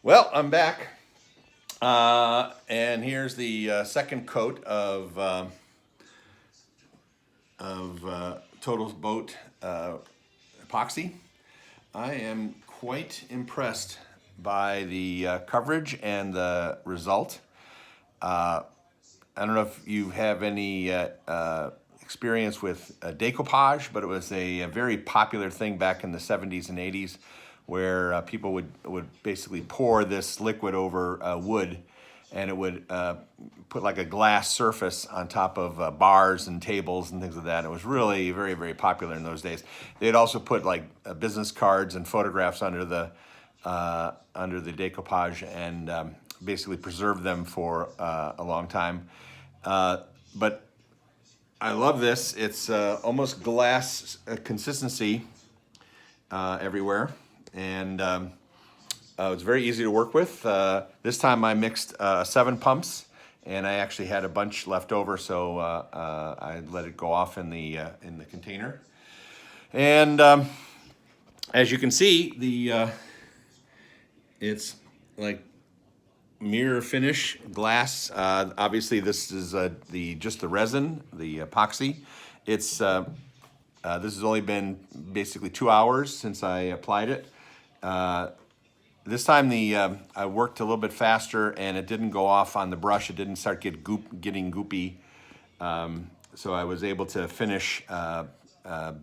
Well, I'm back, and here's the second coat of Total Boat epoxy. I am quite impressed by the coverage and the result. I don't know if you have any experience with decoupage, but it was a very popular thing back in the 70s and 80s where people would basically pour this liquid over wood, and it would put like a glass surface on top of bars and tables and things like that. It was really very, very popular in those days. They'd also put like business cards and photographs under the decoupage and basically preserve them for a long time. But I love this. It's almost glass consistency everywhere, and it's very easy to work with. This time I mixed 7 pumps, and I actually had a bunch left over, so I let it go off in the container. And as you can see, it's like mirror finish glass. Obviously, this is just the resin, the epoxy. It's this has only been basically 2 hours since I applied it. This time I worked a little bit faster, and it didn't go off on the brush. It didn't start getting goopy, so I was able to finish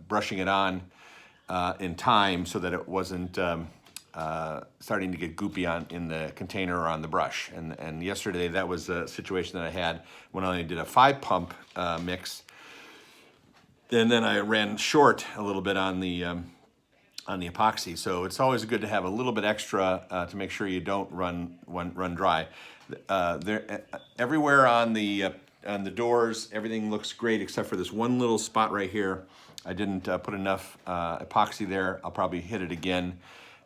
brushing it on in time so that it wasn't starting to get goopy in the container or on the brush. And yesterday that was a situation that I had when I only did a 5-pump mix. And then I ran short a little bit on the epoxy. So it's always good to have a little bit extra to make sure you don't run dry. Everywhere on the doors, everything looks great except for this one little spot right here. I didn't put enough epoxy there. I'll probably hit it again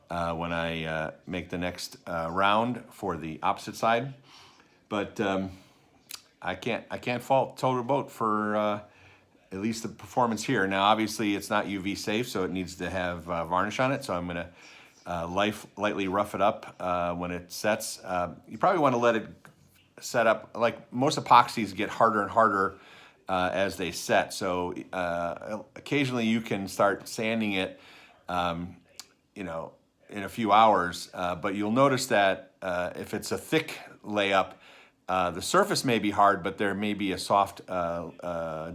when I make the next round for the opposite side. But I can't fault Total Boat for at least the performance here. Now, obviously, it's not UV safe, so it needs to have varnish on it. So I'm going to lightly rough it up when it sets. You probably want to let it set up. Like most epoxies get harder and harder as they set. So occasionally you can start sanding it, in a few hours, but you'll notice that if it's a thick layup, the surface may be hard, but there may be a soft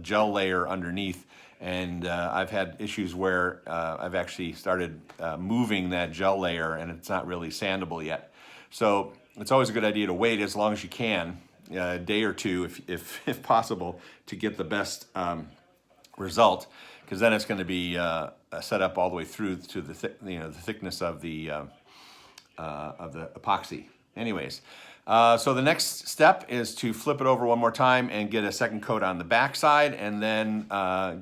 gel layer underneath. And I've had issues where I've actually started moving that gel layer, and it's not really sandable yet. So it's always a good idea to wait as long as you can, a day or two if possible, to get the best result, because then it's going to be set up all the way through to the thickness of the epoxy. Anyways, so the next step is to flip it over one more time and get a second coat on the back side, and then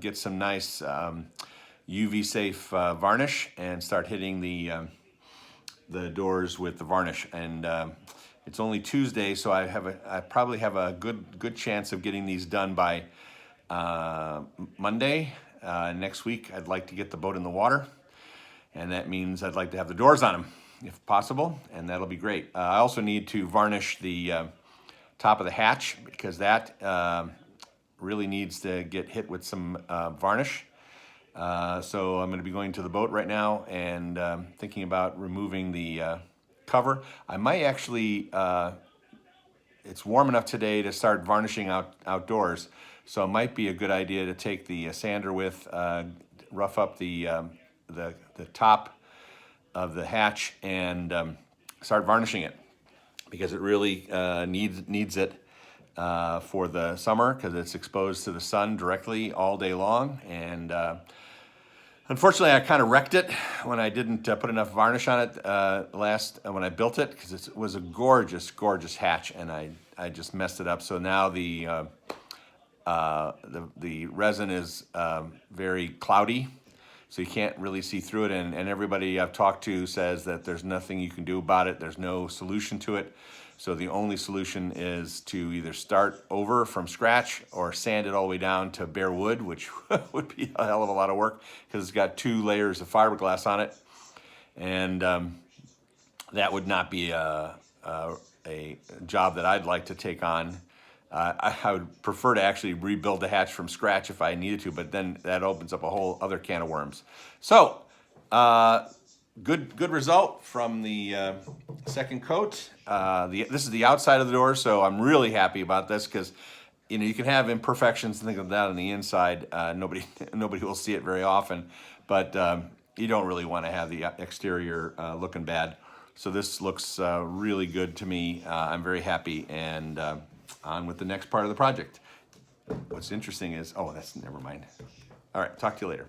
get some nice UV safe varnish and start hitting the doors with the varnish. And it's only Tuesday, so I probably have a good chance of getting these done by Monday. Next week, I'd like to get the boat in the water, and that means I'd like to have the doors on them if possible, and that'll be great. I also need to varnish the top of the hatch, because that really needs to get hit with some varnish. So I'm going to be going to the boat right now and thinking about removing the cover. I might actually, it's warm enough today to start varnishing outdoors, so it might be a good idea to take the sander with, rough up the top of the hatch and start varnishing it, because it really needs it for the summer, because it's exposed to the sun directly all day long. And unfortunately, I kind of wrecked it when I didn't put enough varnish on it when I built it, because it was a gorgeous, gorgeous hatch, and I just messed it up. So now the resin is very cloudy, so you can't really see through it. And everybody I've talked to says that there's nothing you can do about it. There's no solution to it. So the only solution is to either start over from scratch or sand it all the way down to bare wood, which would be a hell of a lot of work, because it's got 2 layers of fiberglass on it. And that would not be a job that I'd like to take on. I would prefer to actually rebuild the hatch from scratch if I needed to, but then that opens up a whole other can of worms. So, good result from the second coat. This is the outside of the door, so I'm really happy about this because you can have imperfections and things like that on the inside. Nobody will see it very often, but you don't really want to have the exterior looking bad. So this looks really good to me. I'm very happy, and on with the next part of the project. What's interesting is, never mind. All right, talk to you later.